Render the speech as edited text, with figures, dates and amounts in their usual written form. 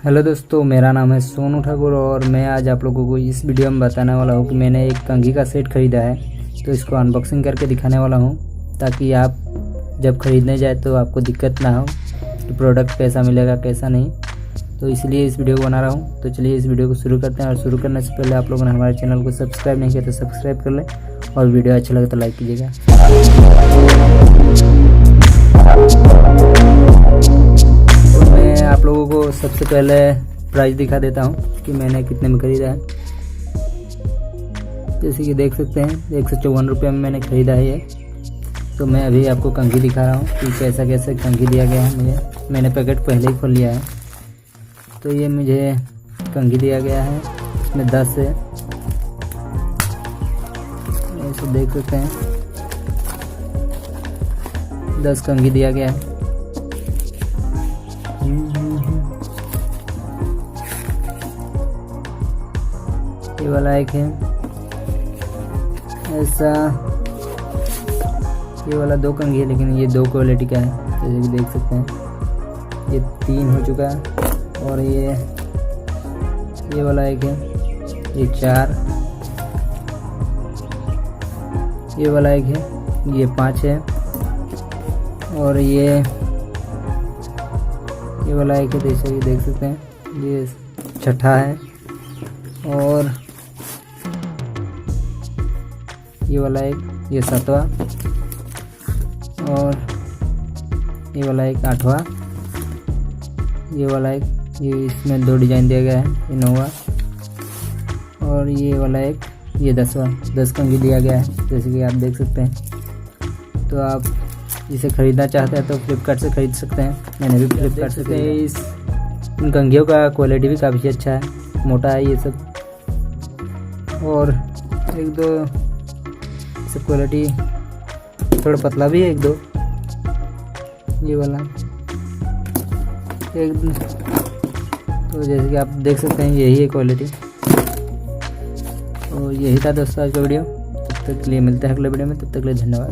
Hello दोस्तों, मेरा नाम है सोनू ठाकुर और मैं आज आप लोगों को इस वीडियो में बताने वाला हूँ कि मैंने एक कंघी का सेट ख़रीदा है। तो इसको अनबॉक्सिंग करके दिखाने वाला हूँ ताकि आप जब ख़रीदने जाए तो आपको दिक्कत ना हो कि प्रोडक्ट कैसा मिलेगा कैसा नहीं। तो इसलिए इस वीडियो को बना रहा हूँ। तो चलिए इस वीडियो को शुरू करते हैं। और शुरू करने से पहले आप लोगों ने हमारे चैनल को सब्सक्राइब नहीं किया तो सब्सक्राइब कर लें और वीडियो अच्छा लगे तो लाइक कीजिएगा। आप लोगों को सबसे पहले प्राइस दिखा देता हूँ कि मैंने कितने में ख़रीदा है। जैसे कि देख सकते हैं 154 रुपये में मैंने ख़रीदा है ये। तो मैं अभी आपको कंघी दिखा रहा हूँ कि कैसा कैसे कंघी दिया गया है मुझे। मैंने पैकेट पहले ही खोल लिया है। तो ये मुझे कंघी दिया गया है, इसमें 10 है, ऐसे देख सकते हैं 10 कंघी दिया गया है। ये वाला एक है ऐसा, ये वाला 2 कंघी है लेकिन ये 2 क्वालिटी का है जैसे कि देख सकते हैं। ये 3 हो चुका है और ये वाला एक है, ये 4, ये वाला एक है, ये 5 है और ये वाला एक है जैसे कि देख सकते हैं। ये 6ठा है और ये वाला एक, ये 7वां और ये वाला एक 8वां, ये वाला एक, ये इसमें 2 डिज़ाइन दिया गया है, ये 9वां और ये वाला एक, ये 10वां। 10 कंघी दिया गया है जैसे कि आप देख सकते हैं। तो आप इसे ख़रीदना चाहते हैं तो फ्लिपकार्ट से ख़रीद सकते हैं। मैंने भी फ्लिपकार्ट से खरीदा। इन कंघियों का क्वालिटी भी काफ़ी अच्छा है, मोटा है ये सब और 1-2 सब क्वालिटी थोड़ा पतला भी है, 1-2 ये वाला एक। तो जैसे कि आप देख सकते हैं यही है क्वालिटी। तो यही था दोस्तों आज का वीडियो। तब तक के लिए मिलते हैं अगले वीडियो में, तब तक के लिए धन्यवाद।